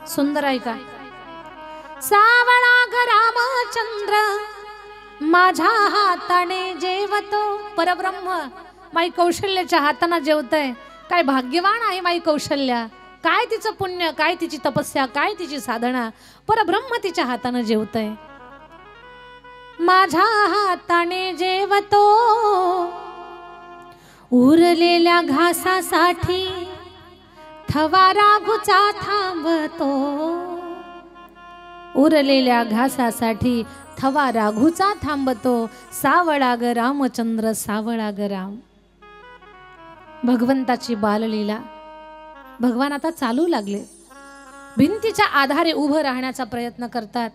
सुंदर आहे का? सावळा ग रामचंद्र माझ्या हाताने जेवतो. परब्रह्म माई कौशल्याच्या हाताने जेवतय. काय भाग्यवान आहे माई कौशल्या. काय तिचं पुण्य, काय तिची तपस्या, काय तिची साधना. परब्रह्म तिच्या हाताने जेवतय. माझ्या हाताने जेवतो उरलेल्या घासासाठी थवा राघूचा थांबतो. उरलेल्या घासासाठी थवा राघूचा थांबतो. सावळा ग रामचंद्र सावळा ग राम. भगवंताची बाललीला. भगवान आता चालू लागले. भिंतीच्या आधारे उभं राहण्याचा प्रयत्न करतात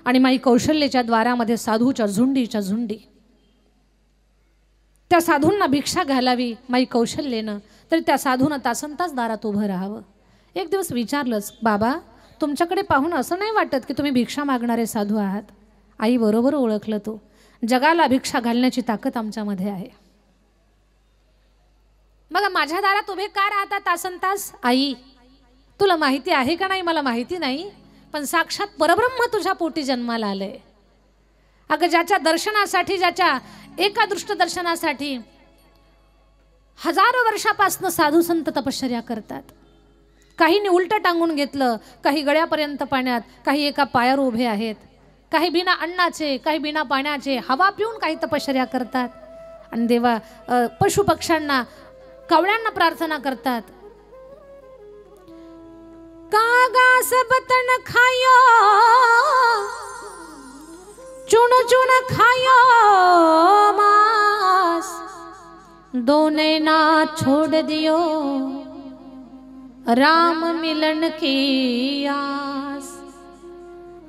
आणि माई कौशल्याच्या द्वारामध्ये साधूच्या झुंडीच्या झुंडी. त्या साधूंना भिक्षा घालावी माई कौशल्येनं, तर त्या साधूनं तासनतास दारात उभं राहावं. एक दिवस विचारलंच, बाबा तुमच्याकडे पाहून असं नाही वाटत की तुम्ही भिक्षा मागणारे साधू आहात? आई बरोबर ओळखलं तू. जगाला भिक्षा घालण्याची ताकद आमच्यामध्ये आहे. मग माझ्या दारात उभे का राहता तासनतास? आई तुला माहिती आहे का नाही मला माहिती नाही, पण साक्षात परब्रह्म तुझ्या पोटी जन्माला आलंय. अगं ज्याच्या दर्शनासाठी, ज्याच्या एका दृष्ट दर्शनासाठी हजारो वर्षापासून साधू संत तपश्चर्या करतात. काहींनी उलटं टांगून घेतलं, काही गळ्यापर्यंत पाण्यात, काही एका पायावर उभे आहेत, काही बिना अन्नाचे, काही बिना पाण्याचे, हवा पिऊन काही तपश्चर्या करतात. आणि देवा पशुपक्ष्यांना, कावळ्यांना प्रार्थना करतात. कागा सबतन खायो चुन चुन खायो मास, दोने ना छोड़ दियो राम मिलन की आस.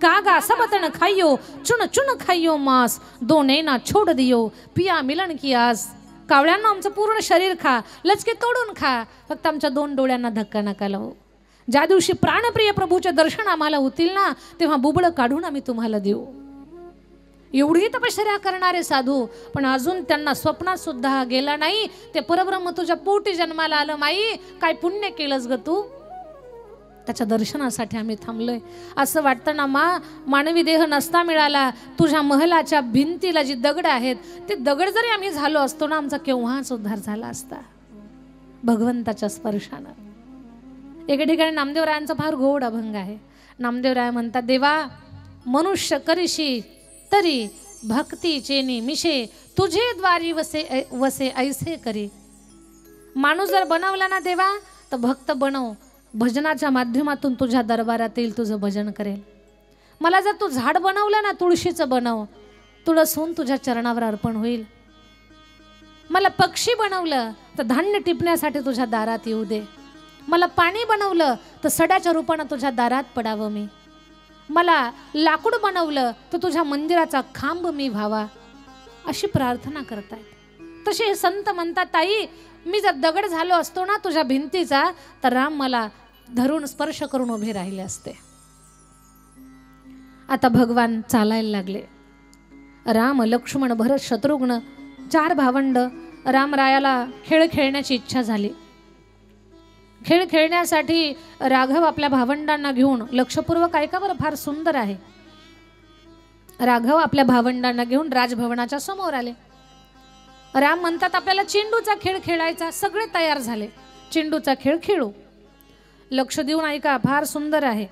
कागा सबतन खाइयो चुन चुन खाइयो मांस, दोने ना छोड़ दियो पिया मिलन की आस. कावळ्यांना आमचं पूर्ण शरीर खा, लचके तोडून खा, फक्त आमच्या 2 डोळ्यांना धक्का नका लावू. ज्या दिवशी प्राणप्रिय प्रभूचे दर्शन आम्हाला होतील ना, तेव्हा बुबळ काढून आम्ही तुम्हाला देऊ. एवढी तपश्चर्या करणारे साधू, पण अजून त्यांना स्वप्नात सुद्धा गेला नाही ते परब्रह्म तुझ्या पोटी जन्माला आलं. माई काय पुण्य केलंस ग तू, त्याच्या दर्शनासाठी आम्ही थांबलोय. असं वाटतं ना मानवी देह नसता मिळाला, तुझ्या महलाच्या भिंतीला जी दगड आहेत ते दगड जरी आम्ही झालो असतो ना, आमचा केव्हाच उद्धार झाला असता भगवंताच्या स्पर्शानं. एका ठिकाणी नामदेवरायांचा फार गोड अभंग आहे. नामदेवराय म्हणतात, देवा मनुष्य करिशी तरी भक्तीचे निमिषे, तुझे द्वारी वसे वसे ऐसे करी. माणूस जर बनवला ना देवा तर भक्त बनव, भजनाच्या माध्यमातून तुझ्या दरबारात येईल, तुझं भजन करेल. मला जर तू झाड बनवलं ना, तुळशीचं बनव, तुळस होऊन तुझ्या चरणावर अर्पण होईल. मला पक्षी बनवलं तर धान्य टिपण्यासाठी तुझ्या दारात येऊ दे. मला पाणी बनवलं तर सड्याच्या रूपानं तुझ्या दारात पडावं मी. मला लाकूड बनवलं तर तुझ्या मंदिराचा खांब मी व्हावा, अशी प्रार्थना करतायत. तसे हे संत म्हणतात, ताई मी जर दगड झालो असतो ना तुझ्या भिंतीचा, तर राम मला धरून स्पर्श करून उभे राहिले असते. आता भगवान चालायला लागले. राम, लक्ष्मण, भरत, शत्रुघ्न 4 भावंड. रामरायाला खेळ खेळण्याची इच्छा झाली. खेळ खेळण्यासाठी राघव आपल्या भावंडांना घेऊन, लक्षपूर्वक ऐका बरं, फार सुंदर आहे. राघव आपल्या भावंडांना घेऊन राजभवनाच्या समोर आले. राम म्हणतात, आपल्याला चेंडूचा खेळ खेळायचा. सगळे तयार झाले, चेंडूचा खेळ खेळू. लक्ष देऊन ऐका, फार सुंदर आहे.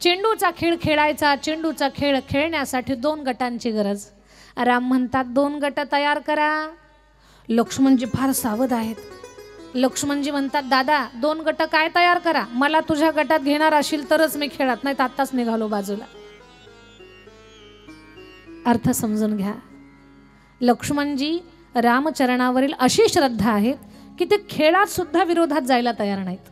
चेंडूचा खेळ खेळायचा. चेंडूचा खेळ खेळण्यासाठी 2 गटांची गरज. राम म्हणतात, 2 गट तयार करा. लक्ष्मणजी फार सावध आहेत. लक्ष्मणजी म्हणतात, दादा 2 गट काय तयार करा, मला तुझ्या गटात घेणार असेल तरच मी खेळत, नाही तर आत्ताच निघालो बाजूला. अर्थ समजून घ्या. लक्ष्मणजी रामचरणावरील अशी श्रद्धा आहे की ते खेळात सुद्धा विरोधात जायला तयार नाहीत.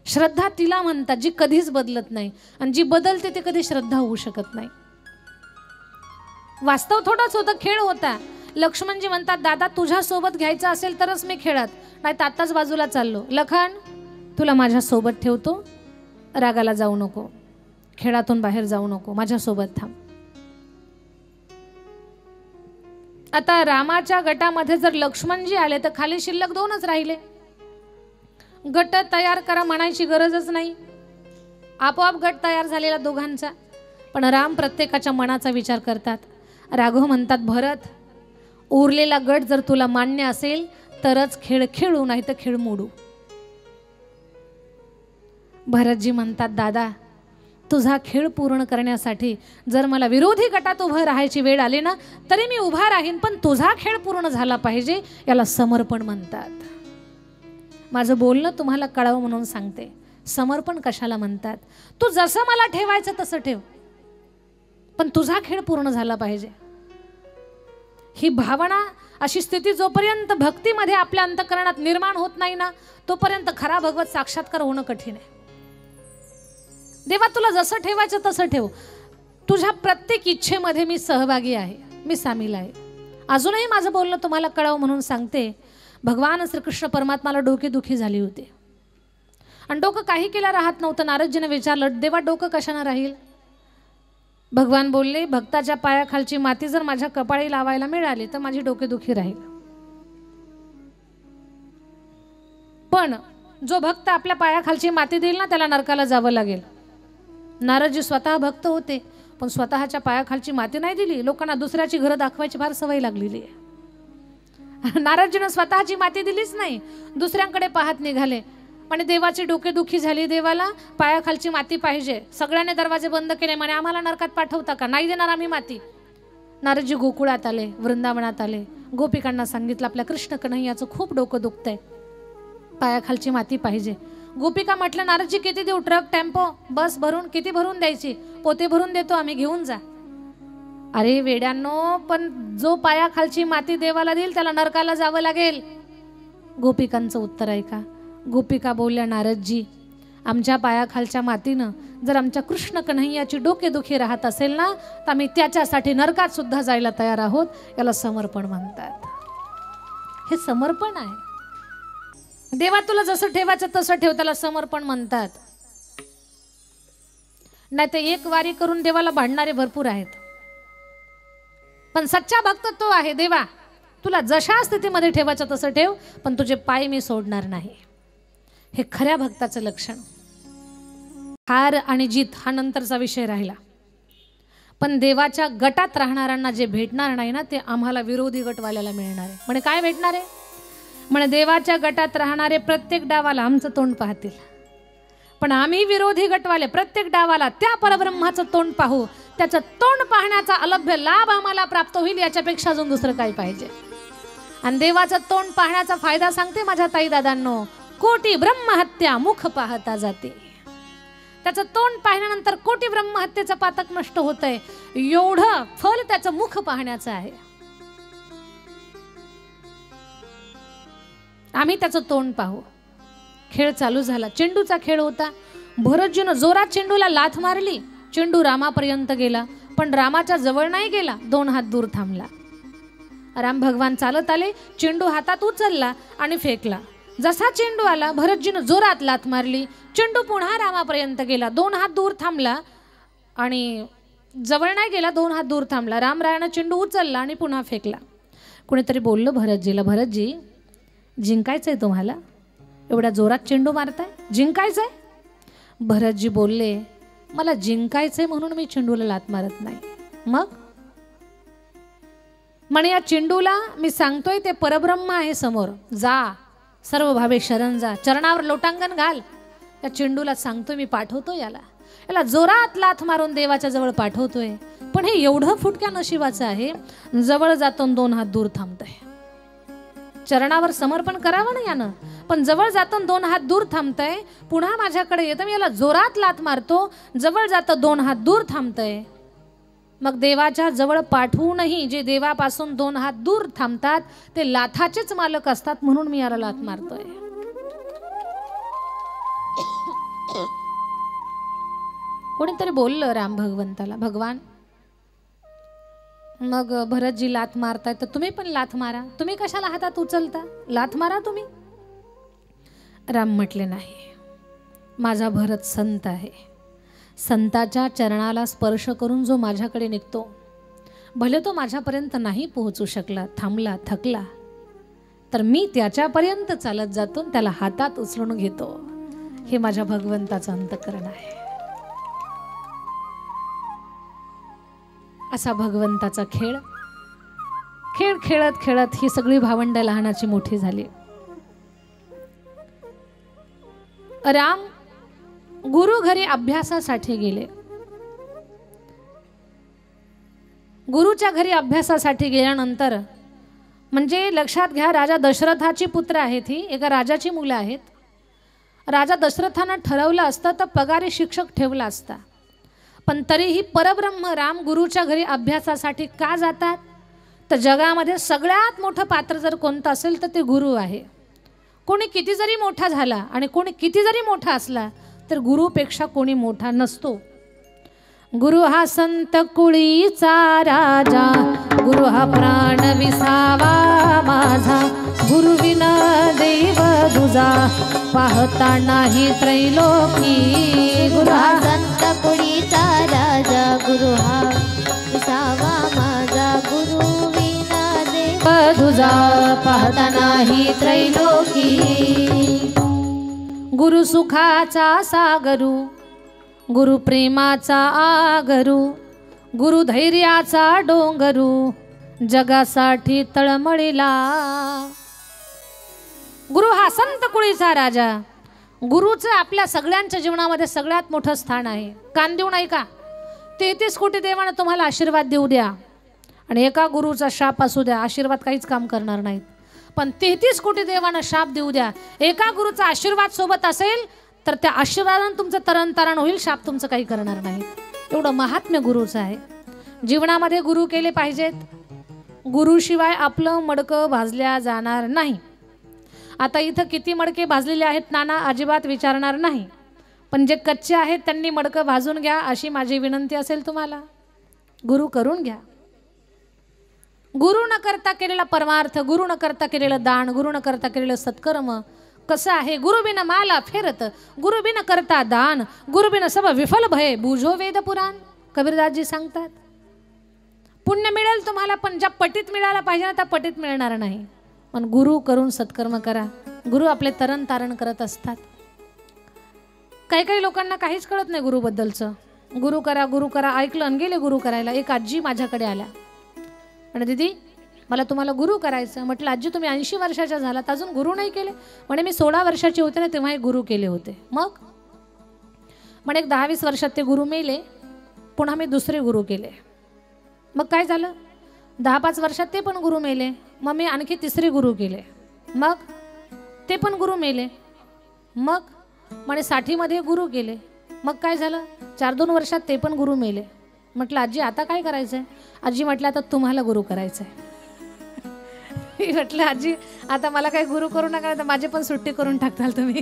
श्रद्धा तिला म्हणतात जी कधीच बदलत नाही, आणि जी बदलते ते कधी श्रद्धा होऊ शकत नाही. वास्तव थोडाच होता, खेळ होता. लक्ष्मणजी म्हणतात, दादा तुझ्या सोबत घ्यायचं असेल तरच मी खेळत, नाही तर आताच बाजूला चाललो. लखन तुला माझ्या सोबत ठेवतो, रागाला जाऊ नको, खेळातून बाहेर जाऊ नको, माझ्या सोबत थांब. आता रामाच्या गटामध्ये जर लक्ष्मणजी आले तर खाली शिल्लक 2च राहिले. गट तयार करा म्हणायची गरजच नाही. आपोआप गट तयार झालेला दोघांचा. पण राम प्रत्येकाच्या मनाचा विचार करतात. राघव म्हणतात, भरत, उरलेला गट जर तुला मान्य असेल तरच खेळ खेळू, नाही तर खेळ मोडू. भरतजी म्हणतात, दादा, तुझा खेळ पूर्ण करण्यासाठी जर मला विरोधी गटात उभं राहायची वेळ आली ना तरी मी उभा राहीन, पण तुझा खेळ पूर्ण झाला पाहिजे. याला समर्पण म्हणतात. माझं बोलणं तुम्हाला कळावं म्हणून सांगते. समर्पण कशाला म्हणतात? तू जसं मला ठेवायचं तसं ठेव, पण तुझा खेळ पूर्ण झाला पाहिजे. ही भावना, अशी स्थिती जोपर्यंत भक्तीमध्ये आपल्या अंतःकरणात निर्माण होत नाही ना तोपर्यंत खरा भगवत साक्षात्कार होणं कठीण आहे. देवा, तुला जसं ठेवायचं तसं ठेव. तुझ्या प्रत्येक इच्छेमध्ये मी सहभागी आहे, मी सामील आहे. अजूनही माझं बोलणं तुम्हाला कळावं म्हणून सांगते. भगवान श्रीकृष्ण परमात्माला डोकेदुखी झाली होती आणि डोकं काही केलं राहत नव्हतं. नारदजीने विचारलं, देवा, डोकं कशानं राहील? भगवान बोलले, भक्ताच्या पायाखालची माती जर माझ्या कपाळी लावायला मिळाली तर माझी डोकेदुखी राहील. पण जो भक्त आपल्या पायाखालची माती देईल ना त्याला नरकाला जावं लागेल. नारदजी स्वतः भक्त होते, पण स्वतःच्या पायाखालची माती नाही दिली. लोकांना दुसऱ्याची घरं दाखवायची फार सवय लागलेली आहे. नारदजीनं स्वतःची माती दिलीच नाही, दुसऱ्यांकडे पाहत निघाले. म्हणे देवाची डोकेदुखी झाली, देवाला पायाखालची माती पाहिजे. सगळ्यांनी दरवाजे बंद केले. म्हणे आम्हाला नरकात पाठवता का? नाही देणार आम्ही माती. नारदजी गोकुळात आले, वृंदावनात आले. गोपिकांना सांगितलं, आपल्या कृष्ण कन्हैयाचं खूप डोकं दुखतंय, पायाखालची माती पाहिजे. गोपिका म्हटलं, नारदजी किती देऊ? ट्रक, टेम्पो, बस भरून? किती भरून द्यायची? पोते भरून देतो आम्ही, घेऊन जा. अरे वेड्यांनो, पण जो पायाखालची माती देवाला देईल त्याला नरकाला जावं लागेल. गोपिकांचं उत्तर ऐका. गोपिका बोलल्या, नारदजी, आमच्या पायाखालच्या मातीनं जर आमच्या कृष्ण कन्हैयाची डोकेदुखी राहत असेल ना तर आम्ही त्याच्यासाठी नरकात सुद्धा जायला तयार आहोत. याला समर्पण म्हणतात. हे समर्पण आहे. देवा, तुला जसं ठेवायचं तसं ठेव, त्याला समर्पण म्हणतात. नाही तर एक वारी करून देवाला भांडणारे भरपूर आहेत, पण सच्चा भक्त तो आहे. देवा, तुला जशा स्थितीमध्ये ठेवायचं तसं ठेव, पण तुझे पाय मी सोडणार नाही. हे खऱ्या भक्ताचं लक्षण. हार आणि जीत हा नंतरचा विषय राहिला, पण देवाच्या गटात राहणाऱ्यांना जे भेटणार नाही ना ते आम्हाला विरोधी गटवाल्याला मिळणार आहे. म्हणे काय भेटणार आहे? म्हणे देवाच्या गटात राहणारे प्रत्येक डावाला आमचं तोंड पाहतील, पण आम्ही विरोधी गटवाले प्रत्येक डावाला त्या परब्रह्माचं तोंड पाहू. त्याचं तोंड पाहण्याचा अलभ्य लाभ आम्हाला प्राप्त होईल, याच्यापेक्षा अजून दुसरं काय पाहिजे? आणि देवाचं तोंड पाहण्याचा फायदा सांगते माझ्या ताई दादांनो. कोटी ब्रह्महत्या मुख पाहता जाते. त्याचं तोंड पाहिल्यानंतर कोटी ब्रह्महत्येचं पातक नष्ट होतंय, एवढं फल त्याचं मुख पाहण्याचं आहे. आम्ही त्याचं तोंड पाहू. खेळ चालू झाला. चेंडूचा खेळ होता. भरतजीनं जोरात चेंडूला लाथ मारली. चेंडू रामापर्यंत गेला, पण रामाच्या जवळ नाही गेला, 2 हात दूर थांबला. राम भगवान चालत आले, चेंडू हातात उचलला आणि फेकला. जसा चेंडू आला, भरतजीनं जोरात लाथ मारली. चेंडू पुन्हा रामापर्यंत गेला, 2 हात दूर थांबला आणि जवळ नाही गेला, 2 हात दूर थांबला. रामरायानं चेंडू उचलला आणि पुन्हा फेकला. कुणीतरी बोललं भरतजीला, भरतजी, जिंकायचंय तुम्हाला? एवढ्या जोरात चेंडू मारताय, जिंकायचंय? भरतजी बोलले, मला जिंकायचंय म्हणून मी चेंडूला लाथ मारत नाही. मग म्हणे या चेंडूला मी सांगतोय ते परब्रह्म आहे समोर, जा सर्व भावे शरण जा, चरणावर लोटांगण घाल. या चेंडूला सांगतोय मी पाठवतो, याला जोरात लाथ मारून देवाच्या जवळ पाठवतोय. पण हे एवढं फुटक्या नशिबाचं आहे, जवळ जातो 2 हात दूर थांबतंय. चरणावर समर्पण करावं ना यानं, पण जवळ जातो 2 हात दूर थांबतंय. पुन्हा माझ्याकडे येतं, मी याला जोरात लाथ मारतो, जवळ जातं 2 हात दूर थांबतंय. मग देवाच्या जवळ पाठवूनही जे देवापासून 2 हात दूर थांबतात ते लाथाचेच मालक असतात, म्हणून मी याला लाथ मारतोय. कोणीतरी बोललं राम भगवंताला, भगवान मग भरतजी लाथ मारताय तर तुम्ही पण लाथ मारा, तुम्ही कशाला हातात उचलता, लाथ मारा तुम्ही. राम म्हटले, नाही, माझा भरत संत आहे. संताच्या चरणाला स्पर्श करून जो माझ्याकडे निघतो, भले तो माझ्यापर्यंत नाही पोहोचू शकला, थांबला, थकला, तर मी त्याच्यापर्यंत चालत जातो, त्याला हातात उचलून घेतो. हे माझ्या भगवंताचं अंतःकरण आहे. असा भगवंताचा खेळ खेळ खेळत खेळत ही सगळी भावंड लहानाची मोठी झाली. राम गुरु घरी अभ्यासासाठी गेले. गुरुच्या घरी अभ्यासासाठी गेल्यानंतर म्हणजे लक्षात घ्या, राजा दशरथाची पुत्र आहेत, ही एका राजाची मुलं आहेत. राजा दशरथानं ठरवलं असतं तर पगारी शिक्षक ठेवला असता, पण तरीही परब्रह्म राम गुरुच्या घरी अभ्यासासाठी का जातात? तर जगामध्ये सगळ्यात मोठं पात्र जर कोणतं असेल तर ते गुरु आहे. कोणी किती जरी मोठा झाला आणि कोणी किती जरी मोठा असला तर गुरुपेक्षा कोणी मोठा नसतो. गुरु हा संत कुळीचा राजा, गुरु हा प्राण विसावा माझा, गुरु विना देव दुजा पाहता नाही त्रैलोकी. गुरु हा संत कुळीचा राजा, गुरु हा विसावा माझा, गुरु विना देव दुजा पाहता नाही त्रैलोकी. गुरु सुखाचा सागरू, गुरु प्रेमाचा आगरू, गुरु धैर्याचा डोंगरू, जगासाठी तळमळीला. गुरु हा संत कुळीचा राजा. गुरुचं आपल्या सगळ्यांच्या जीवनामध्ये सगळ्यात मोठं स्थान आहे. कान देऊ नाही का? 33 कोटी देवानं तुम्हाला आशीर्वाद देऊ द्या आणि एका गुरुचा शाप असू द्या, आशीर्वाद काहीच काम करणार नाहीत. पण 33 कोटी देवानं शाप देऊ द्या, एका गुरुचा आशीर्वाद सोबत असेल तर त्या आशीर्वादानं तुमचं तरण होईल, शाप तुमचं काही करणार नाही. एवढं महात्म्य गुरुचं आहे. जीवनामध्ये गुरु केले पाहिजेत. गुरुशिवाय आपलं मडकं भाजल्या जाणार नाही. आता इथं किती मडके भाजलेले आहेत नाना अजिबात विचारणार नाही, पण जे कच्चे आहेत त्यांनी मडकं भाजून घ्या अशी माझी विनंती असेल तुम्हाला. गुरु करून घ्या. गुरु न करता केलेला परमार्थ, गुरु न करता केलेलं दान, गुरु न करता केलेलं सत्कर्म कसं आहे? गुरु बिन माला फेरत, गुरु बिन करता दान, गुरु बिन सब विफल भय, बुझो वेद पुराण. कबीरदासजी सांगतात. पुण्य मिळेल तुम्हाला, पण ज्या पटीत मिळायला पाहिजे ना त्या पटीत मिळणार नाही. पण गुरु करून सत्कर्म करा. गुरु आपले तरण तारण करत असतात. काही काही लोकांना काहीच कळत नाही गुरुबद्दलचं. गुरु करा ऐकलं आणि गेले गुरु करायला. एक आजी माझ्याकडे आल्या आणि दीदी मला तुम्हाला गुरु करायचं. म्हटलं आजी तुम्ही 80 वर्षाच्या झालात अजून गुरु नाही केले? म्हणे मी 16 वर्षाची होते ना तेव्हा हे गुरु केले होते. मग म्हणे 10-20 वर्षात ते गुरु मेले, पुन्हा मी दुसरे गुरु केले. मग काय झालं? 10-5 वर्षात ते पण गुरु मेले. मग मी आणखी तिसरे गुरु केले. मग ते पण गुरु मेले. मग म्हणे 60मध्ये गुरु केले. मग काय झालं? 4-2 वर्षात ते पण गुरु मेले. म्हटलं आजी आता काय करायचंय? आजी म्हटलं आता तुम्हाला गुरु करायचंय. मी म्हटलं आजी आता मला काही गुरु करू नका, तर माझी पण सुट्टी करून टाकताल तुम्ही.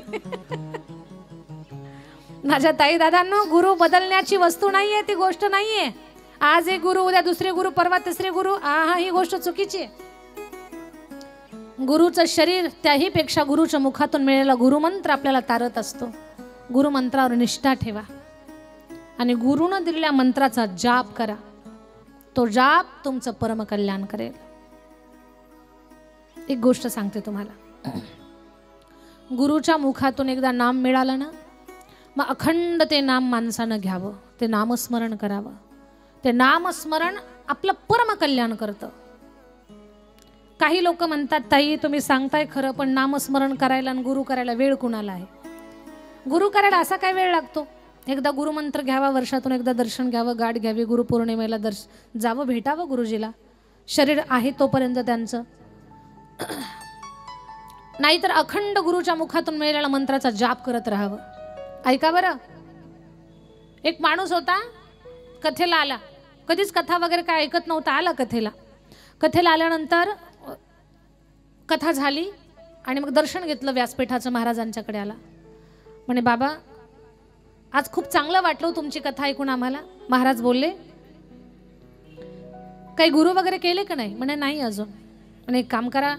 माझ्या ताई दादांनो, गुरु बदलण्याची वस्तू नाहीये, ती गोष्ट नाहीये. आज एक गुरु, उद्या दुसरे गुरु, परवा तिसरे गुरु, ही गोष्ट चुकीची आहे. गुरुचं शरीर त्याही पेक्षा गुरुच्या मुखातून मिळालेला गुरुमंत्र आपल्याला तारत असतो. गुरुमंत्रावर निष्ठा ठेवा आणि गुरुनं दिलेल्या मंत्राचा जाप करा. तो जाप तुमचं परमकल्याण करेल. एक गोष्ट सांगते तुम्हाला. गुरुच्या मुखातून एकदा नाम मिळालं ना, मग अखंड ते नाम माणसानं घ्यावं, ते नामस्मरण करावं. ते नामस्मरण आपलं परमकल्याण करतं. काही लोक म्हणतात ताई तुम्ही सांगताय खरं, पण नामस्मरण करायला आणि गुरु करायला वेळ कुणाला आहे? गुरु करायला असा काय वेळ लागतो? एकदा गुरुमंत्र घ्यावा, वर्षातून एकदा दर्शन घ्यावं, गाठ घ्यावी, गुरुपौर्णिमेला जावं, भेटावं गुरुजीला. शरीर आहे तोपर्यंत त्यांचं. नाहीतर अखंड गुरुच्या मुखातून मिळालेल्या मंत्राचा जाप करत राहावं. ऐका बरं, एक माणूस होता, कथेला आला. कधीच कथा वगैरे काय ऐकत नव्हता, आला कथेला. कथेला आल्यानंतर कथा झाली आणि मग दर्शन घेतलं व्यासपीठाचं. महाराजांच्याकडे आला. म्हणे बाबा आज खूप चांगलं वाटलं तुमची कथा ऐकून आम्हाला. महाराज बोलले काही गुरु वगैरे केले का नाही? म्हणे नाही अजून. म्हणे एक काम करा,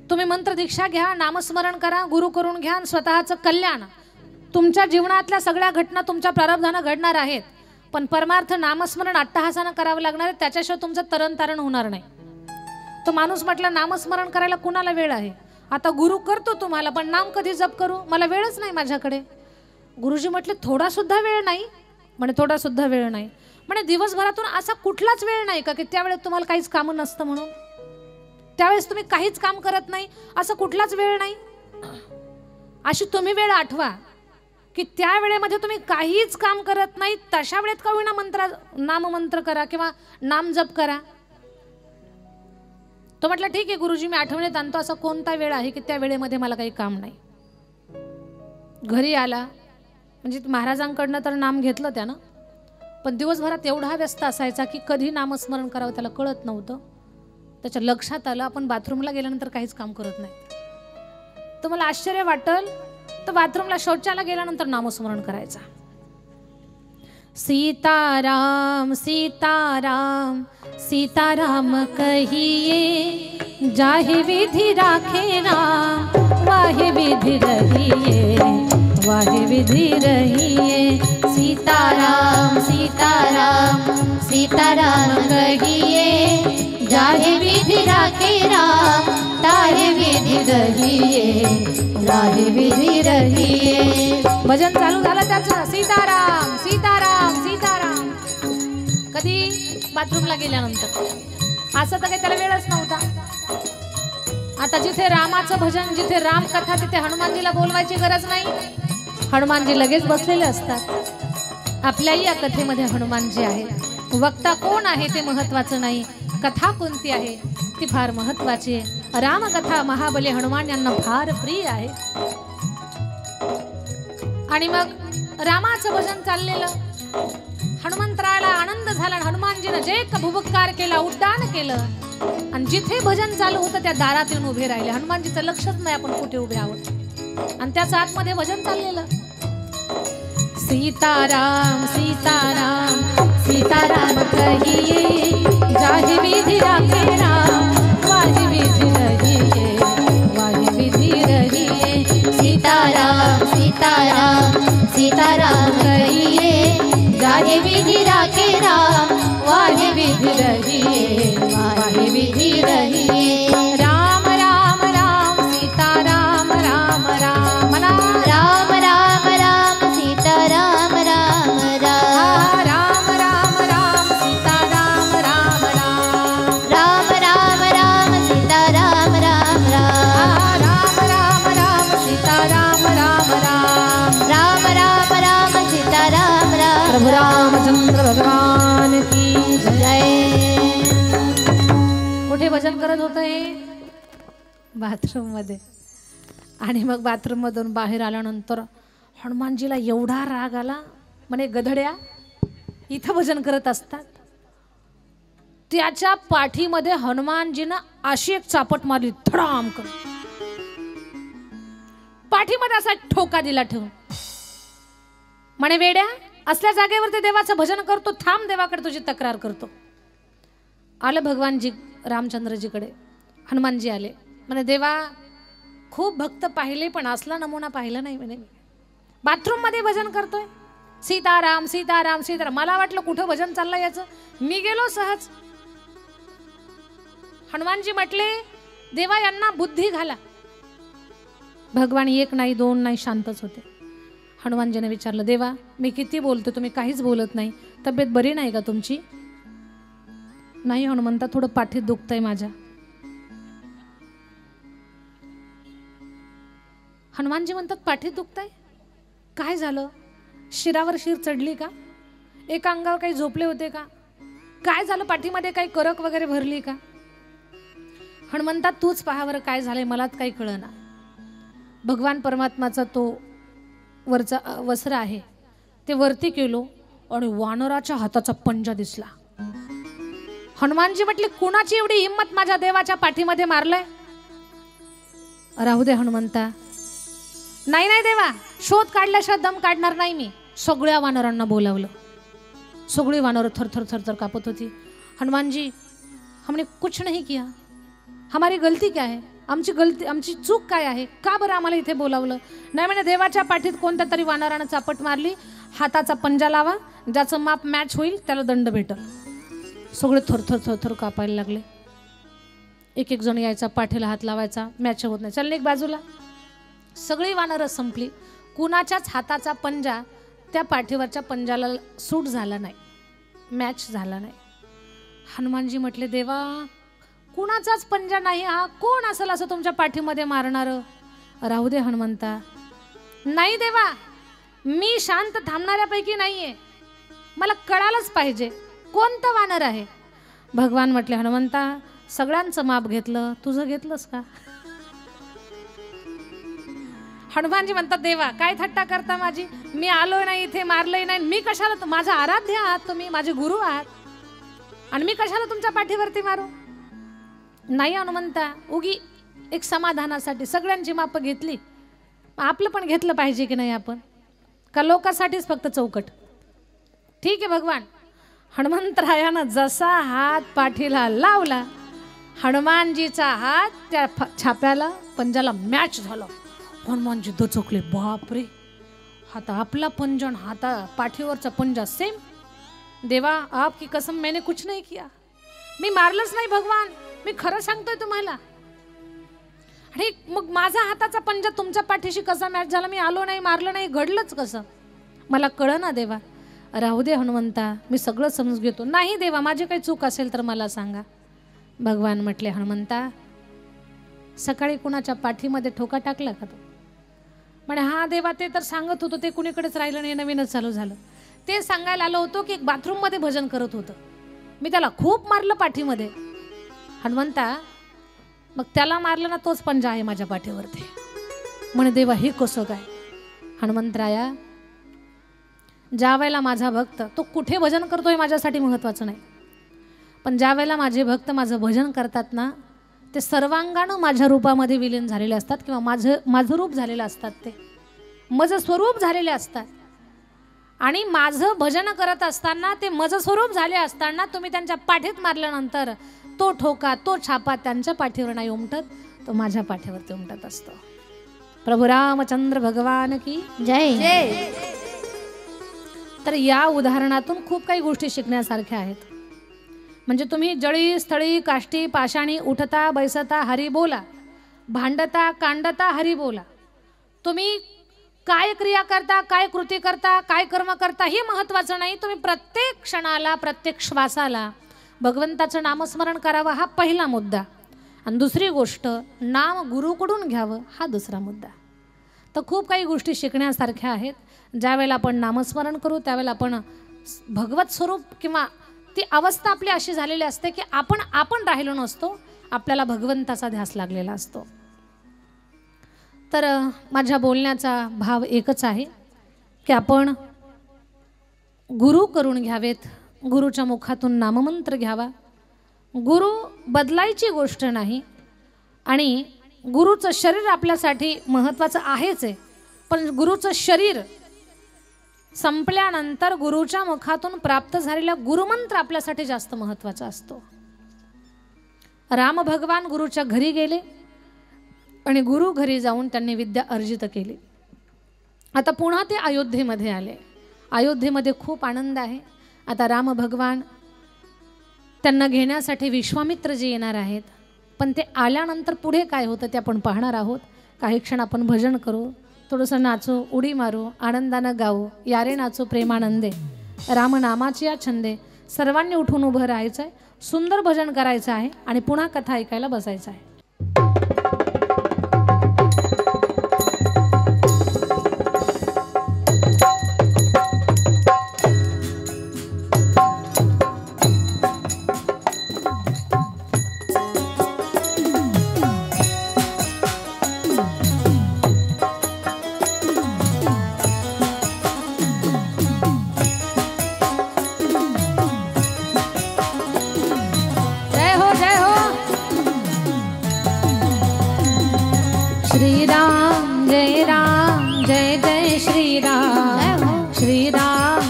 तुम्ही मंत्र दीक्षा घ्या, नामस्मरण करा, गुरु करून घ्या, स्वतःचं कल्याण. तुमच्या जीवनातल्या सगळ्या घटना तुमच्या प्रारब्धानं घडणार आहेत, पण परमार्थ नामस्मरण अट्टहासानं करावं लागणार आहे. त्याच्याशिवाय तुमचं तरण तारण होणार नाही. तो माणूस म्हटला नामस्मरण करायला कुणाला वेळ आहे? आता गुरु करतो तुम्हाला, पण नाम कधी जप करू? मला वेळच नाही माझ्याकडे. गुरुजी म्हटले थोडा सुद्धा वेळ नाही? म्हणे थोडा सुद्धा वेळ नाही. म्हणजे दिवसभरातून असा कुठलाच वेळ नाही का की त्यावेळेस तुम्हाला काहीच काम नसतं म्हणून, त्यावेळेस तुम्ही काहीच काम करत नाही, असं कुठलाच वेळ नाही? अशी तुम्ही वेळ आठवा की त्या वेळेमध्ये तुम्ही काहीच काम करत नाही, तशा वेळेत का होईना नाममंत्र करा किंवा नाम जप करा. तो म्हटलं ठीक आहे गुरुजी, मी आठवणीत आणतो. असा कोणता वेळ आहे की त्या वेळेमध्ये मला काही काम नाही? घरी आला म्हणजे महाराजांकडनं तर नाम घेतलं त्यानं, पण दिवसभरात एवढा व्यस्त असायचा की कधी नामस्मरण करावं त्याला कळत नव्हतं. त्याच्या लक्षात आलं आपण बाथरूमला गेल्यानंतर काहीच काम करत नाही. तर मला आश्चर्य वाटल, तर बाथरूमला शौचाला गेल्यानंतर नामस्मरण करायचा. सीताराम सीताराम सीताराम कहिए, जाहे विधि राखे राम, वाहे विधि रहिए, वाहे विधि रहिए. सीताराम सीताराम सीताराम कहिए, जाहे विधि राखे राम, ताहे विधि रहिए, राहे विधि रहिए. भजन चालू झालं त्याचं, सीताराम सीताराम सीताराम. कधी? बाथरूमला गेल्यानंतर. असं तर काही त्याला वेळच नव्हता. आता जिथे रामाचं भजन, जिथे राम कथा, तिथे हनुमानजीला बोलवायची गरज नाही. हनुमानजी लगेच बसलेले असतात. आपल्याही या कथेमध्ये हनुमानजी आहे. वक्ता कोण आहे ते महत्वाचं नाही, कथा कोणती आहे ती फार महत्वाची आहे. रामकथा महाबली हनुमान यांना फार प्रिय आहे. आणि मग रामाचं भजन चाललेलं, हनुमंतरायाला आनंद झाला. हनुमानजीनं जे भुबुक्कार केला, उड्डाण केलं, आणि जिथे भजन चालू होतं त्या दारात येऊन उभे राहिले. हनुमानजीचं लक्षच नाही आपण कुठे उभे आहोत, आणि त्याच आतमध्ये भजन चाललेलं. सीताराम सीताराम सीताराम कहिए, जाहे विधि राखे राम, वाहे विधि रहिए, वाहे विधि रहिए. सीताराम सीताराम सीताराम कहिए, जाहे विधि राखे राम, वाहे विधि रहिए, वाहे विधि रहिए. राम राम राम सीताराम राम राम राम, राम राम राम सीताराम राम राम, राम राम राम सीताराम राम राम, राम राम राम सीताराम राम राम, राम राम राम सीताराम राम राम, राम राम राम सीताराम राम. प्रभु रामचंद्र भगवान की जय. कुठे भजन करत होतं हे? बाथरूम मध्ये. आणि मग बाथरूम मधून बाहेर आल्यानंतर हनुमानजीला एवढा राग आला, म्हणे गधड्या इथं भजन करत असतात. त्याच्या पाठीमध्ये हनुमानजीनं अशी एक चापट मारली, धडाम कर. पाठीमध्ये असा ठोका दिला ठेवून. म्हणे वेड्या, असल्या जागेवर ते देवाचं भजन करतो, थांब, देवाकडे तुझी तक्रार करतो. आलं भगवानजी रामचंद्रजीकडे. हनुमानजी आले, म्हणे देवा खूप भक्त पाहिले पण असला नमुना पाहिला नाही. म्हणे बाथरूम मध्ये भजन करतोय, सीताराम सीताराम सीताराम. मला वाटलं कुठं भजन चाललंय याचं, मी गेलो सहज. हनुमानजी म्हटले देवा यांना बुद्धी घाला. भगवान एक नाही दोन नाही शांतच होते. हनुमानजीने विचारलं देवा मी किती बोलतो, तुम्ही काहीच बोलत नाही, तब्येत बरी नाही का तुमची? नाही हनुमंता, थोडं पाठीत दुखतंय माझ्या. हनुमानजी म्हणतात पाठीत दुखतंय, काय झालं? शिरावर शिर चढली का? एका अंगावर काही झोपले होते का? काय झालं? पाठीमध्ये काही करक वगैरे भरली का? हनुमंता तूच पाहावर काय झालंय, मलाच काही कळना. भगवान परमात्माचा तो वरचा वस्त्र आहे ते वरती केलो आणि वानराच्या हाताचा पंजा दिसला. हनुमानजी म्हटले कुणाची एवढी हिंमत माझ्या देवाच्या पाठीमध्ये मारलंय? राहू दे हनुमंता. नाही नाही देवा, शोध काढल्याशिवाय दम काढणार नाही मी. सगळ्या वानरांना बोलावलं. सगळी वानर थरथर थरथर कापत होती. हनुमान जी हमने कुछ नहीं किया, हमारी गलती क्या है, आमची चूक काय आहे, का बरं आम्हाला इथे बोलावलं? नाही म्हणे देवाच्या पाठीत कोणत्या तरी वानरानं चापट मारली, हाताचा पंजा लावा, ज्याचं माप मॅच होईल त्याला दंड भेटल. सगळे थरथर थरथर कापायला लागले. एक एक जण यायचा, पाठीला हात लावायचा, मॅच होत नाही, चल एक बाजूला. सगळी वानरं संपली. कुणाच्याच हाताचा पंजा त्या पाठीवरच्या पंजाला सूट झाला नाही. मॅच झाला नाही. हनुमानजी म्हटले, देवा कुणाचाच पंजा नाही, हा कोण असेल असं तुमच्या पाठीमध्ये मारणारं? राहू दे हनुमंता. नाही देवा, मी शांत थांबणाऱ्यापैकी नाहीये, मला कळालंच पाहिजे कोणतं वानर आहे. भगवान म्हटले, हनुमंता सगळ्यांचं माप घेतलं, तुझं घेतलंस का? हनुमानजी म्हणतात, देवा काय थट्टा करता माझी? मी आलो नाही इथे, मारलंय नाही, मी कशाला? माझा आराध्य आहात तुम्ही, माझे गुरु आहात, आणि मी कशाला तुमच्या पाठीवरती मारू? नाही हनुमंता, उगी एक समाधानासाठी सगळ्यांची माप घेतली, आपलं पण घेतलं पाहिजे की नाही आपण? का लोकांसाठीच फक्त चौकट? ठीक आहे भगवान. हनुमंतरायानं जसा हात पाठीला लावला, हनुमानजीचा हात त्या छाप्याला पंजाला मॅच झाला. हनुमानजी दचकले, बापरे, हात आपला पंजन हाता पाठीवरचा पंजा सेम. देवा आपकी कसम मैंने कुछ नहीं किया, मी मारलंच नाही भगवान, मी खरं सांगतोय तुम्हाला. आणि मग माझा हाताचा पंजा तुमच्या पाठीशी कसा मॅच झाला? मी आलो नाही, मारलं नाही, घडलंच कसं? मला कळलं ना देवा. राहू दे हनुमंता, मी सगळं समजून घेतो. नाही देवा, माझी काही चूक असेल तर मला सांगा. भगवान म्हटले, हनुमंता सकाळी कुणाच्या पाठीमध्ये ठोका टाकला का तू? म्हणे, हा देवा ते तर सांगत होतो, ते कुणीकडेच राहिलं नाही, नवीनच चालू झालं. ते सांगायला आलो होतो की एक बाथरूममध्ये भजन करत होतं, मी त्याला खूप मारलं पाठीमध्ये. हनुमंता मग त्याला मारलं ना, तोच पंजा आहे माझ्या पाठीवरती. म्हणे, देवा हे कसं काय? हनुमंतराया, ज्या वेळेला माझा भक्त तो कुठे भजन करतोय माझ्यासाठी महत्त्वाचं नाही, पण ज्या वेळेला माझे भक्त माझं भजन करतात ना, ते सर्वांगानं माझ्या रूपामध्ये विलीन झालेले असतात, किंवा माझं रूप झालेलं असतात, ते माझं स्वरूप झालेले असतात. आणि माझं भजन करत असताना, ते माझं स्वरूप झाले असताना तुम्ही त्यांच्या पाठीत मारल्यानंतर तो ठोका, तो छापा त्यांच्या पाठीवर नाही उमटत, तो माझ्या पाठीवरती उमटत असतो. प्रभू रामचंद्र भगवान की जय. तर या उदाहरणातून खूप काही गोष्टी शिकण्यासारख्या आहेत. म्हणजे तुम्ही जळी स्थळी काष्टी पाषाणी उठता बैसता हरी बोला, भांडता कांडता हरी बोला. तुम्ही काय क्रिया करता, काय कृती करता, काय कर्म करता हे महत्त्वाचं नाही, तुम्ही प्रत्येक क्षणाला प्रत्येक श्वासाला भगवंताचं नामस्मरण करावं, हा पहिला मुद्दा. आणि दुसरी गोष्ट, नाम गुरुकडून घ्यावं, हा दुसरा मुद्दा. तर खूप काही गोष्टी शिकण्यासारख्या आहेत. ज्यावेळेला आपण नामस्मरण करू त्यावेळेला आपण भगवत स्वरूप किंवा ती अवस्था आपली अशी झालेली असते की आपण राहिलो नसतो, आपल्याला भगवंताचा ध्यास लागलेला असतो. तर माझ्या बोलण्याचा भाव एकच आहे की आपण गुरु करून घ्यावेत, गुरुच्या मुखातून नाममंत्र घ्यावा. गुरु बदलायची गोष्ट नाही, आणि गुरुचं शरीर आपल्यासाठी महत्त्वाचं आहेच आहे, पण गुरुचं शरीर संपल्यानंतर गुरुच्या मुखातून प्राप्त झालेला गुरुमंत्र आपल्यासाठी जास्त महत्त्वाचा असतो. राम भगवान गुरुच्या घरी गेले आणि गुरु घरी जाऊन त्यांनी विद्या अर्जित केली. आता पुन्हा ते अयोध्येमध्ये आले. अयोध्येमध्ये खूप आनंद आहे. आता राम भगवान त्यांना घेण्यासाठी विश्वामित्रजी येणार आहेत, पण ते आल्यानंतर पुढे काय होतं ते आपण पाहणार आहोत. काही क्षण आपण भजन करू, थोडंसं नाचू, उडी मारू, आनंदानं गाऊ, यारे नाचू प्रेमानंदे, रामनामाची या छंदे. सर्वांनी उठून उभं राहायचं आहे, सुंदर भजन करायचं आहे आणि पुन्हा कथा ऐकायला बसायचं आहे. श्री राम जय जय श्री राम, श्री राम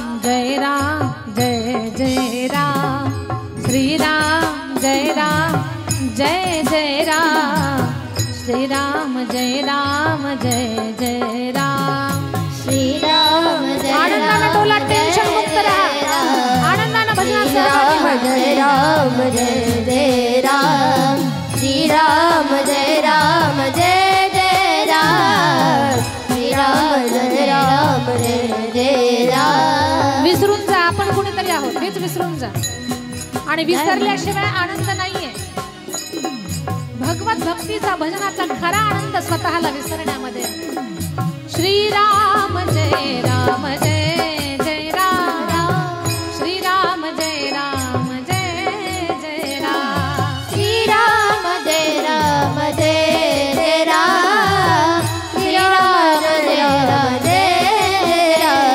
जय जय राम, श्री राम जय जय राम, श्री राम जय जय राम, श्री राम जय. आनंदाने बोला, टेन्शन मुक्त रहा, आनंदाने भजनात सहभागी व्हा. जय राम जय जय राम, श्री राम जय जय राम, श्री राम जय जय राम. विसरून जा, आपण कुणीतरी आहोत हेच विसरून जा आणि विसरल्याशिवाय आनंद नाहीये भगवत भक्तीचा भजनाचा खरा आनंद स्वतःला विसरण्यामध्ये श्रीराम जय राम जय जय राम श्रीराम जय राम जय जय राम श्रीराम जय राम जय जय राम श्रीराम जय राम जय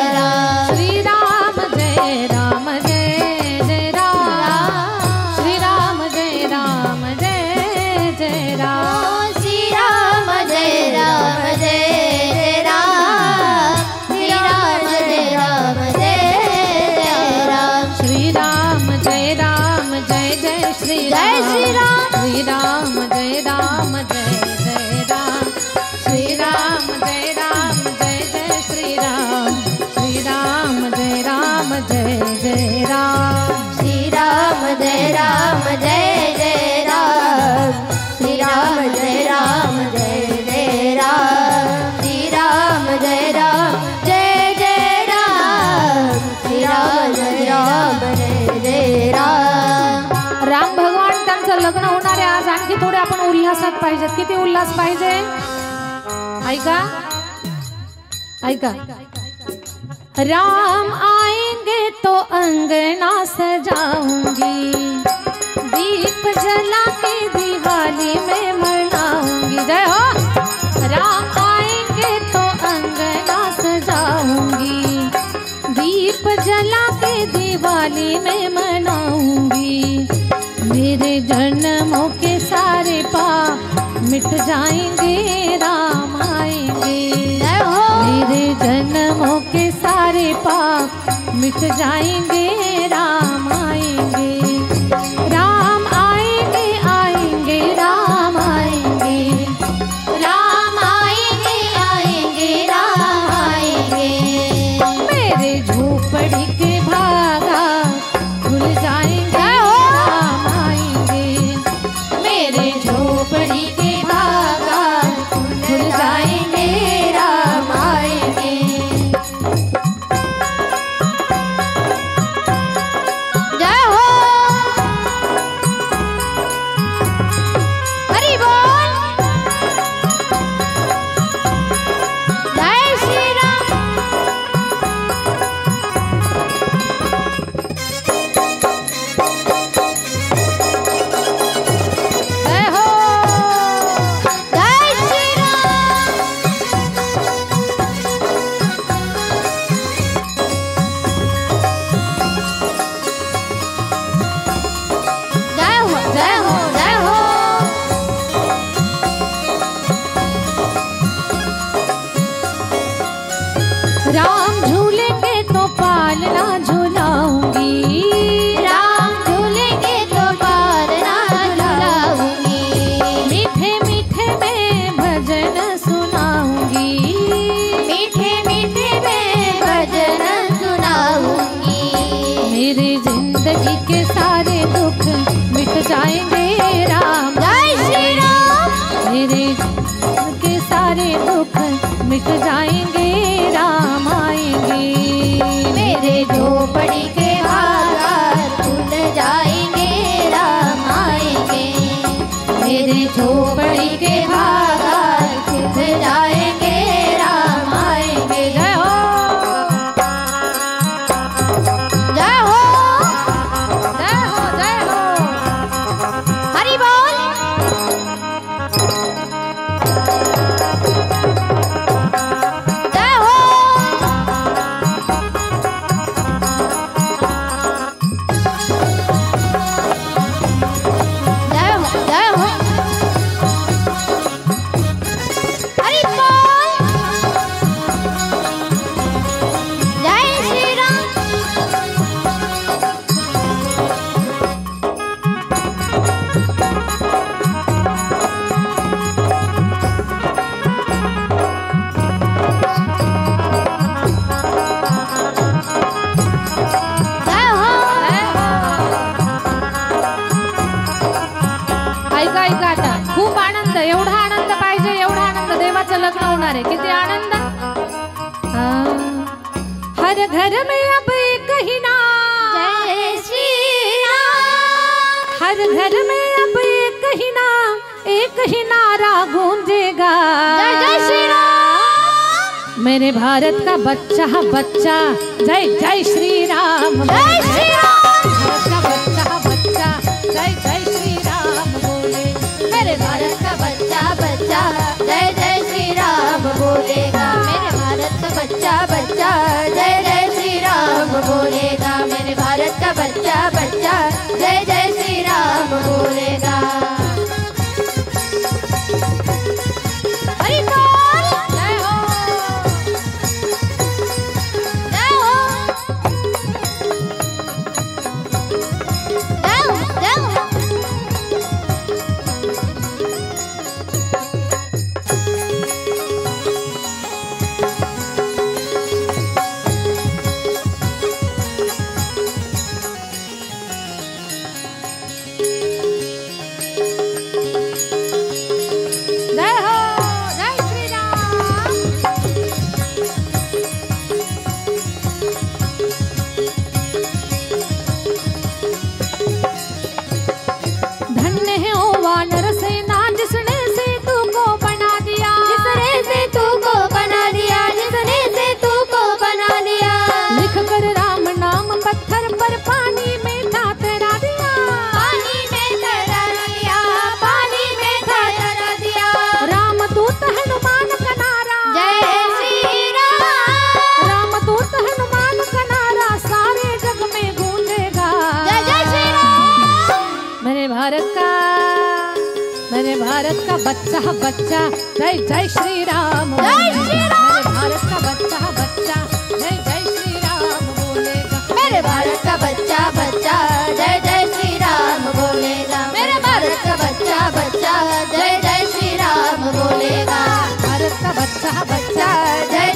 राम श्रीराम जय राम जय जय राम श्रीराम जय राम जय जय राम श्रीराम जय राम जय जय राम श्रीराम जय राम जय जय राम श्रीराम जय राम जय जय श्री राम श्रीराम जय राम जय जय राम श्रीराम जय राम जय जय श्रीराम श्रीराम जय राम जय जय राम श्रीराम जय राम जय जय राम श्रीराम जय राम जय जय राम श्रीराम जय राम जय जय राम श्रीराम जय राम जय जय राम राम भगवान त्यांचं लग्न होणार आहे आज आणखी थोडे आपण उल्हासात पाहिजेत किती उल्हास पाहिजे ऐका ऐका राम आएंगे तो अंगना सजाऊंगी दीप जला के दिवाली में मनाऊंगी जय हो राम आएंगे तो अंगना सजाऊंगी दीप जला के दिवाली में मनाऊंगी मेरे जन्मों के सारे पाप मिट जाएंगे राम आएंगे मेरे जन्मों के सारे पाप मिट जाएंगे राम आएंगे राम आएंगे आएंगे राम आएंगे राम आएंगे आएंगे राम आएंगे मेरे झोपड़ी के भागा खुल जाएंगे राम आएंगे मेरे झोपड़ी के भागा खुल जाएंगे राम आएंगे जय हो हरि बोल जय श्री राम जय हो जय श्री राम जय हो जय हो जय हो राम झूलेंगे तो पालना झूलाऊंगी राम झूलेंगे तो पालना झूलाऊंगी मीठे मीठे में भजन सुनाऊंगी मीठे मीठे में भजन सुनाऊंगी मेरी जिंदगी के सारे दुख मिट जाएंगे राम जय श्री राम मेरे के सारे दुख मिट जाएंगे राम आएंगे मेरे झोपड़ी के भागा खुल जाएंगे राम आएंगे मेरे झोपड़ी के भागा खुल जाएंगे राम आएंगे जय हो जय हो जय हो जय हो हरि बोल जय हो जय हो जय हो हरि बोल जय श्री राम जय हो ऐका ऐका आता खूप आनंद एवढा आनंद पाहिजे एवढा आनंद देवाचं लग्न होणार आहे किती आनंद हर घर में अब एक ही नाम हर घर में अब एक ही नारा गूंजेगा। जय जय श्री राम। मेरे भारत का बच्चा बच्चा जय जय श्री राम। जय श्री राम। भारत का बच्चा जय जय श्री राम बोले। मेरे भारत का बच्चा बच्चा जय जय श्री राम बोलेगा। मेरे भारत का बच्चा बच्चा जय जय श्री राम बोलेगा। मेरे भारत का बच्चा बच्चा जय जय श्री राम बोलेगा। हरि बोल। जय हो जय हो जय हो जय हो। जय हो जय श्री राम। धन्य है ओ वानर सेना जिसने सेतु को बना दिया। जिसने सेतु को बना दिया। जिसने सेतु को बना दिया। लिख कर राम नाम पत्थर पर पानी में था तैरा दिया। पानी में तैरा दिया। पानी में तैरा दिया। रामदूत हनुमान का नारा। जय श्री राम। रामदूत हनुमान का नारा सारे जग में गूंजेगा। जय जय श्री राम। मेरे भारत का बच्चा बच्चा जय जय श्री राम। जय श्री राम। मेरे भारत का बच्चा जय जय श्री राम बोलेगा। मेरे भारत का बच्चा बच्चा जय जय श्री राम बोलेगा। मेरे भारत का बच्चा बच्चा जय जय श्री राम बोलेगा। भारत का बच्चा जय